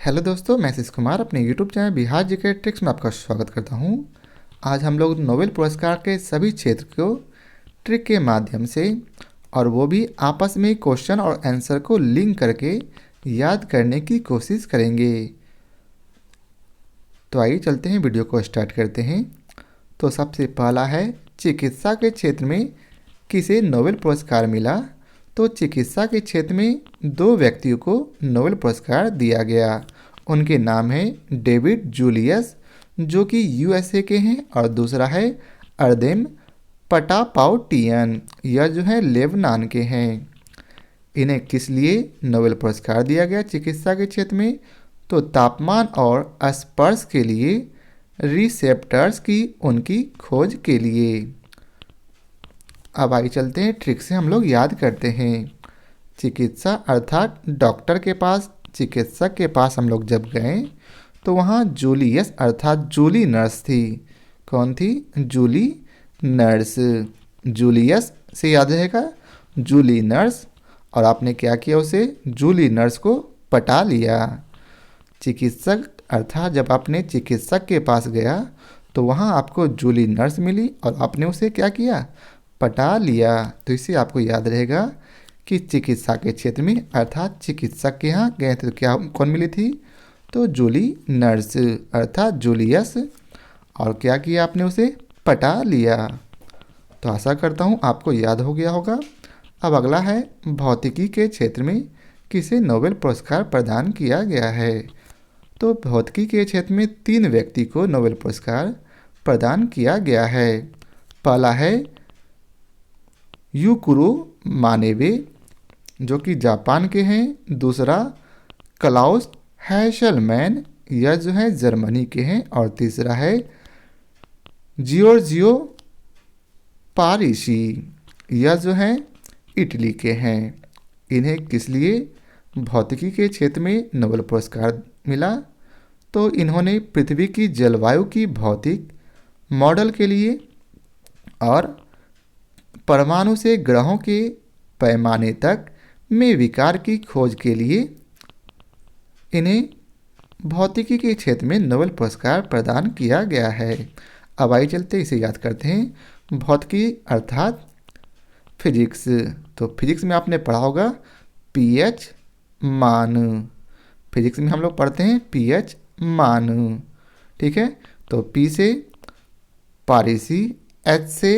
Hello दोस्तों, मैं आशीष कुमार अपने YouTube channel Bihar GK tricks में आपका स्वागत करता हूं। आज हम लोग नोबेल पुरस्कार के सभी क्षेत्र को ट्रिक के माध्यम से और वो भी आपस में क्वेश्चन और आंसर को लिंक करके याद करने की कोशिश करेंगे। तो आइए चलते हैं, वीडियो को स्टार्ट करते हैं। तो सबसे पहला है चिकित्सा के क्षेत्र में किसे नोबेल पुरस्कार मिला। तो चिकित्सा के क्षेत्र में दो व्यक्तियों को नोबेल पुरस्कार दिया गया। उनके नाम हैं डेविड जूलियस, जो कि यूएसए के हैं, और दूसरा है अर्देम पटापाउटियन, यह जो है लेबनान के हैं। इन्हें किस लिए नोबेल पुरस्कार दिया गया चिकित्सा के क्षेत्र में? तो तापमान और स्पर्श के लिए रिसेप्टर्स की उनकी खोज के लिए। अब आगे चलते हैं, ट्रिक से हम लोग याद करते हैं। चिकित्सा अर्थात डॉक्टर के पास, चिकित्सक के पास हम लोग जब गए तो वहाँ जूलियस अर्थात जूली नर्स थी। कौन थी? जूली नर्स। जूलियस से याद रहेगा जूली नर्स, और आपने क्या किया? उसे जूली नर्स को पटा लिया। चिकित्सक अर्थात जब आपने चिकित्सक के पास गया तो वहाँ आपको जूली नर्स मिली और आपने उसे क्या किया? पटा लिया। तो इससे आपको याद रहेगा कि चिकित्सा के क्षेत्र में अर्थात चिकित्सक के यहाँ गए थे तो क्या कौन मिली थी? तो जूली नर्स अर्थात जूलियस, और क्या किया आपने? उसे पटा लिया। तो आशा करता हूँ आपको याद हो गया होगा। अब अगला है भौतिकी के क्षेत्र में किसे नोबेल पुरस्कार प्रदान किया गया है। तो भौतिकी के क्षेत्र में 3 व्यक्ति को नोबेल पुरस्कार प्रदान किया गया है। पहला है युकुरो मानेबे, जो कि जापान के हैं। दूसरा क्लाउस हैशलमैन, यह जो है जर्मनी के हैं। और तीसरा है जियोर्जियो पारिसी, यह जो है इटली के हैं। इन्हें किस लिए भौतिकी के क्षेत्र में नोबेल पुरस्कार मिला? तो इन्होंने पृथ्वी की जलवायु की भौतिक मॉडल के लिए और परमाणु से ग्रहों के पैमाने तक में विकार की खोज के लिए इन्हें भौतिकी के क्षेत्र में नोबेल पुरस्कार प्रदान किया गया है। अब आइए चलते इसे याद करते हैं। भौतिकी अर्थात फिजिक्स। तो फिजिक्स में आपने पढ़ा होगा पीएच मान। फिजिक्स में हम लोग पढ़ते हैं पीएच मान, ठीक है। तो पी से पारिसी, एच से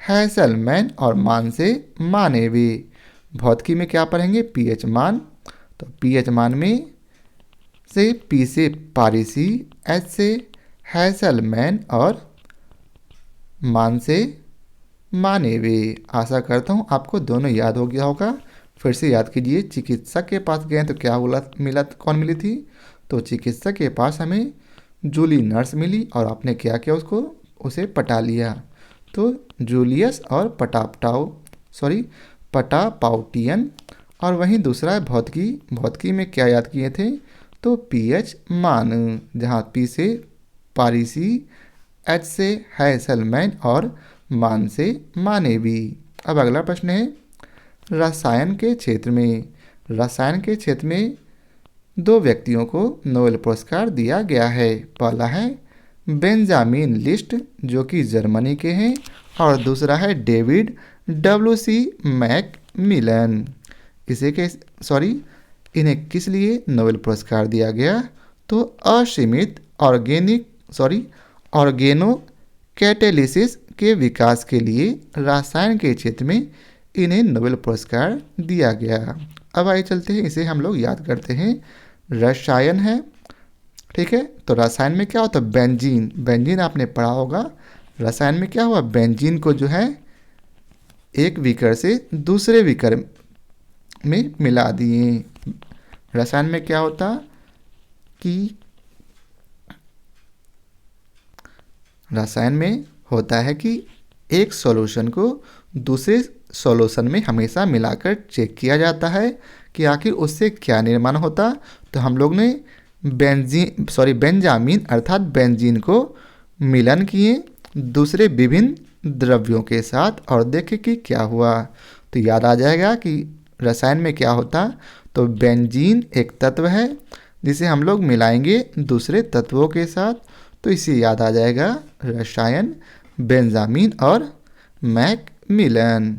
हैसलमैन और मान से मानेवी। भौतिकी में क्या पढ़ेंगे? पीएच मान। तो पीएच मान में से पी से पारिसी, एच से हैसलमैन और मान से मानेवी। आशा करता हूँ आपको दोनों याद हो गया होगा। फिर से याद कीजिए, चिकित्सक के पास गए तो क्या मिला? कौन मिली थी? तो चिकित्सक के पास हमें जूली नर्स मिली और आपने क्या किया? उसे पटा लिया। तो जूलियस और पटापाउटियन। और वहीं दूसरा है भौतिकी में क्या याद किए थे? तो पीएच मान, जहाँ पी से पारिसी, एच से हैसलमैन और मान से मानेवी। अब अगला प्रश्न है रसायन के क्षेत्र में। रसायन के क्षेत्र में 2 व्यक्तियों को नोबेल पुरस्कार दिया गया है। पहला है बेंजामिन लिस्ट, जो कि जर्मनी के हैं, और दूसरा है डेविड WC मैकमिलन। इन्हें किस लिए नोबेल पुरस्कार दिया गया? तो असीमित ऑर्गेनो कैटेलिसिस के विकास के लिए रसायन के क्षेत्र में इन्हें नोबेल पुरस्कार दिया गया। अब आइए चलते हैं, इसे हम लोग याद करते हैं। रसायन है, ठीक है। तो रसायन में क्या होता है? बेंजीन। बेंजीन आपने पढ़ा होगा। रसायन में क्या हुआ? बेंजीन को जो है एक विकर से दूसरे विकर में मिला दिए। रसायन में क्या होता कि रसायन में होता है कि एक सॉल्यूशन को दूसरे सॉल्यूशन में हमेशा मिलाकर चेक किया जाता है कि आखिर उससे क्या निर्माण होता। तो हम लोग ने बेंजामिन अर्थात बेंजीन को मिलन किए दूसरे विभिन्न द्रव्यों के साथ और देखे कि क्या हुआ। तो याद आ जाएगा कि रसायन में क्या होता। तो बेंजीन एक तत्व है जिसे हम लोग मिलाएंगे दूसरे तत्वों के साथ, तो इसे याद आ जाएगा रसायन, बेंजामिन और मैकमिलन।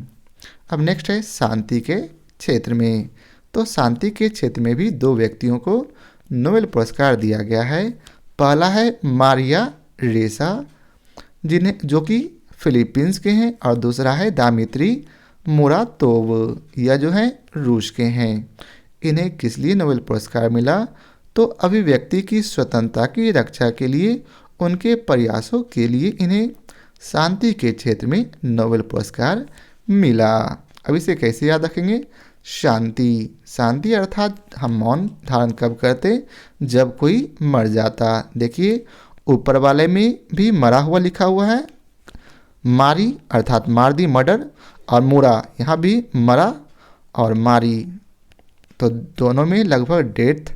अब नेक्स्ट है शांति के क्षेत्र में। तो शांति के क्षेत्र में भी दो व्यक्तियों को नोबेल पुरस्कार दिया गया है। पहला है मारिया रेसा, जिन्हें जो कि फिलीपींस के हैं, और दूसरा है दामित्री मुरातोव, यह जो है रूस के हैं। इन्हें किस लिए नोबेल पुरस्कार मिला? तो अभिव्यक्ति की स्वतंत्रता की रक्षा के लिए उनके प्रयासों के लिए इन्हें शांति के क्षेत्र में नोबेल पुरस्कार मिला। अब इसे कैसे याद रखेंगे? शांति, शांति अर्थात हम मौन धारण कब करते? जब कोई मर जाता। देखिए ऊपर वाले में भी मरा हुआ लिखा हुआ है, मारी अर्थात मार दी, मर्डर, और मुरा यहाँ भी मरा और मारी, तो दोनों में लगभग डेथ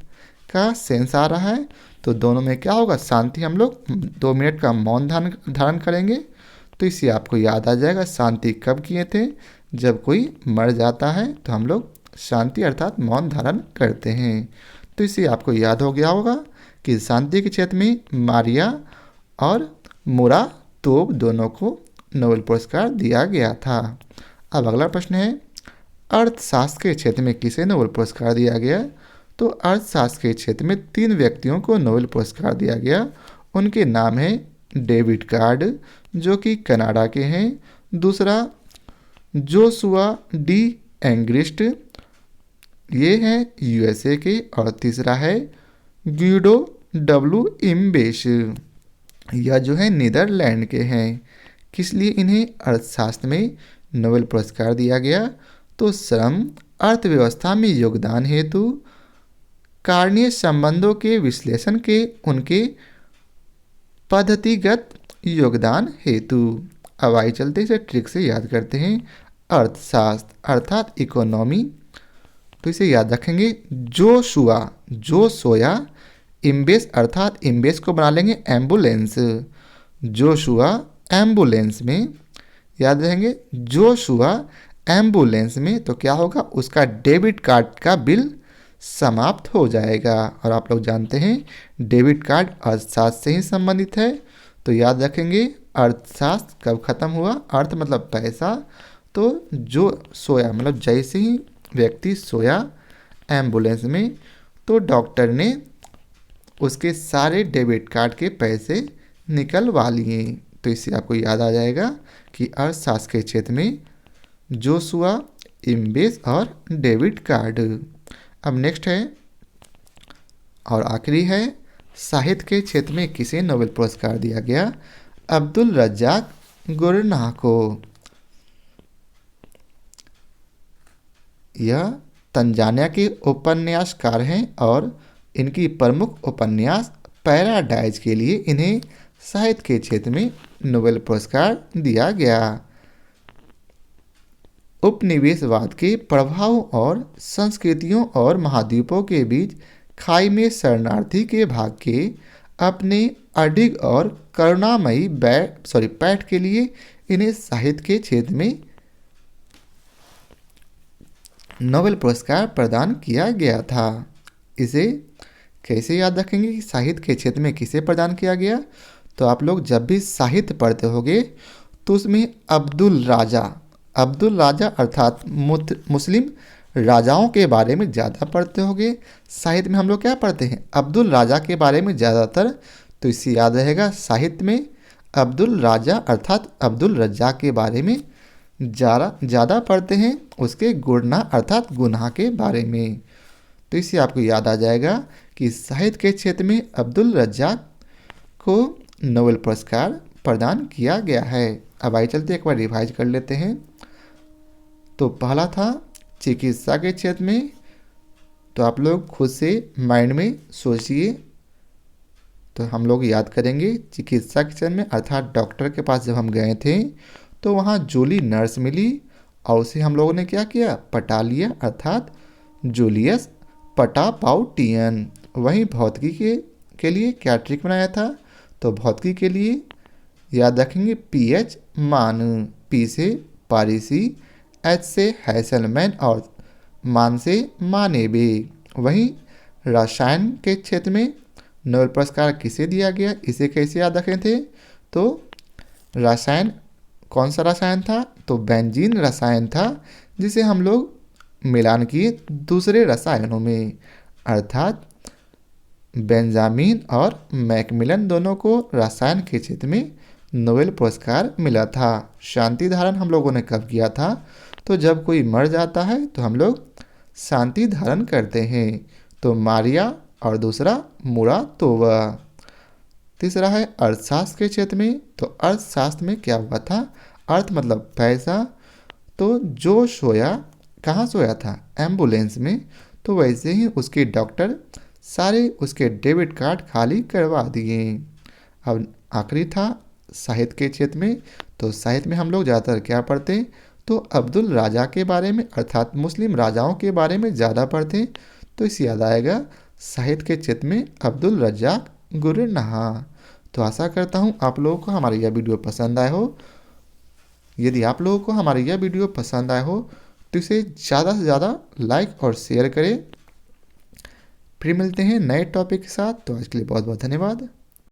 का सेंस आ रहा है। तो दोनों में क्या होगा? शांति। हम लोग 2 मिनट का मौन धारण करेंगे, तो इसे आपको याद आ जाएगा शांति कब किए थे? जब कोई मर जाता है तो हम लोग शांति अर्थात मौन धारण करते हैं। तो इसे आपको याद हो गया होगा कि शांति के क्षेत्र में मारिया और मुरातोव दोनों को नोबेल पुरस्कार दिया गया था। अब अगला प्रश्न है, अर्थशास्त्र के क्षेत्र में किसे नोबेल पुरस्कार दिया गया? तो अर्थशास्त्र के क्षेत्र में 3 व्यक्तियों को नोबेल पुरस्कार दिया गया। उनके नाम हैं डेविड कार्ड, जो कि कनाडा के हैं, दूसरा जोशुआ डी एंग्रिस्ट, ये हैं यूएसए के, और तीसरा है ग्यूडो डब्ल्यू इम्बेश, यह जो है नीदरलैंड के हैं। किस लिए इन्हें अर्थशास्त्र में नोबेल पुरस्कार दिया गया? तो श्रम अर्थव्यवस्था में योगदान हेतु, कारणीय संबंधों के विश्लेषण के उनके पद्धतिगत योगदान हेतु। अब आइए चलते इसे ट्रिक से याद करते हैं। अर्थशास्त्र अर्थात इकोनॉमी, तो इसे याद रखेंगे जोशुआ, जो सोया, इम्बेस अर्थात इम्बेस को बना लेंगे एम्बुलेंस, जोशुआ एम्बुलेंस में, याद रहेंगे जोशुआ एम्बुलेंस में, तो क्या होगा? उसका डेबिट कार्ड का बिल समाप्त हो जाएगा। और आप लोग जानते हैं डेबिट कार्ड अर्थशास्त्र से ही संबंधित है, तो याद रखेंगे अर्थशास्त्र कब खत्म हुआ? अर्थ मतलब पैसा, तो जो सोया मतलब जैसे ही व्यक्ति सोया एम्बुलेंस में, तो डॉक्टर ने उसके सारे डेबिट कार्ड के पैसे निकलवा लिए। तो इससे आपको याद आ जाएगा कि अर्थशास्त्र के क्षेत्र में जोशुआ, इम्बेस और डेबिट कार्ड। अब नेक्स्ट है और आखिरी है, साहित्य के क्षेत्र में किसे नोबेल पुरस्कार दिया गया? अब्दुल रज्जाक गुरनाह को। यह तंजानिया के उपन्यासकार हैं और इनकी प्रमुख उपन्यास पैराडाइज के लिए इन्हें साहित्य के क्षेत्र में नोबेल पुरस्कार दिया गया। उपनिवेशवाद के प्रभाव और संस्कृतियों और महाद्वीपों के बीच खाई में शरणार्थी के भाग के अपने अडिग और करुणामयी पैठ के लिए इन्हें साहित्य के क्षेत्र में नोबेल पुरस्कार प्रदान किया गया था। इसे कैसे याद रखेंगे कि साहित्य के क्षेत्र में किसे प्रदान किया गया? तो आप लोग जब भी साहित्य पढ़ते होगे तो उसमें अब्दुल राजा अर्थात मुस्लिम राजाओं के बारे में ज़्यादा पढ़ते होगे। साहित्य में हम लोग क्या पढ़ते हैं? अब्दुल राजा के बारे में ज़्यादातर, तो इससे याद रहेगा साहित्य में अब्दुल राजा अर्थात अब्दुल रज्जाक के बारे में ज़्यादा पढ़ते हैं, उसके गुनाह अर्थात गुनाह के बारे में। तो इससे आपको याद आ जाएगा कि साहित्य के क्षेत्र में अब्दुल रज्जाक को नोबेल पुरस्कार प्रदान किया गया है। अब आइए चलते एक बार रिवाइज कर लेते हैं। तो पहला था चिकित्सा के क्षेत्र में, तो आप लोग खुद से माइंड में सोचिए। तो हम लोग याद करेंगे चिकित्सा के क्षेत्र में अर्थात डॉक्टर के पास जब हम गए थे तो वहाँ जूली नर्स मिली और उसे हम लोगों ने क्या किया? पटा लिया अर्थात जूलियस पटापाउटियन। वहीं भौतिकी के लिए क्या ट्रिक बनाया था? तो भौतिकी के लिए याद रखेंगे पीएच मान, पी से पारिसी, एच से हैसलमैन और मान से मानेबे। वहीं रसायन के क्षेत्र में नोबेल पुरस्कार किसे दिया गया, इसे कैसे याद रखे थे? तो रसायन, कौन सा रसायन था? तो बेंजीन रसायन था, जिसे हम लोग मिलान किए दूसरे रसायनों में, अर्थात बेंजामिन और मैकमिलन दोनों को रसायन के क्षेत्र में नोबेल पुरस्कार मिला था। शांति धारण हम लोगों ने कब किया था? तो जब कोई मर जाता है तो हम लोग शांति धारण करते हैं। तो मारिया और दूसरा मुरातोवा। तीसरा है अर्थशास्त्र के क्षेत्र में। तो अर्थशास्त्र में क्या हुआ था? अर्थ मतलब पैसा। तो जो सोया, कहाँ सोया था? एम्बुलेंस में। तो वैसे ही उसके डॉक्टर सारे उसके डेबिट कार्ड खाली करवा दिए। अब आखिरी था साहित्य के क्षेत्र में। तो साहित्य में हम लोग ज़्यादातर क्या पढ़ते हैं? तो अब्दुल राजा के बारे में, अर्थात मुस्लिम राजाओं के बारे में ज़्यादा पढ़ते हैं। तो इससे याद आएगा साहित्य के क्षेत्र में अब्दुल रज्जाक गुरनहा। तो आशा करता हूँ आप लोगों को हमारी यह वीडियो पसंद आया हो। यदि आप लोगों को हमारी यह वीडियो पसंद आया हो तो इसे ज़्यादा से ज़्यादा लाइक और शेयर करें। फिर मिलते हैं नए टॉपिक के साथ। तो आज के लिए बहुत बहुत धन्यवाद।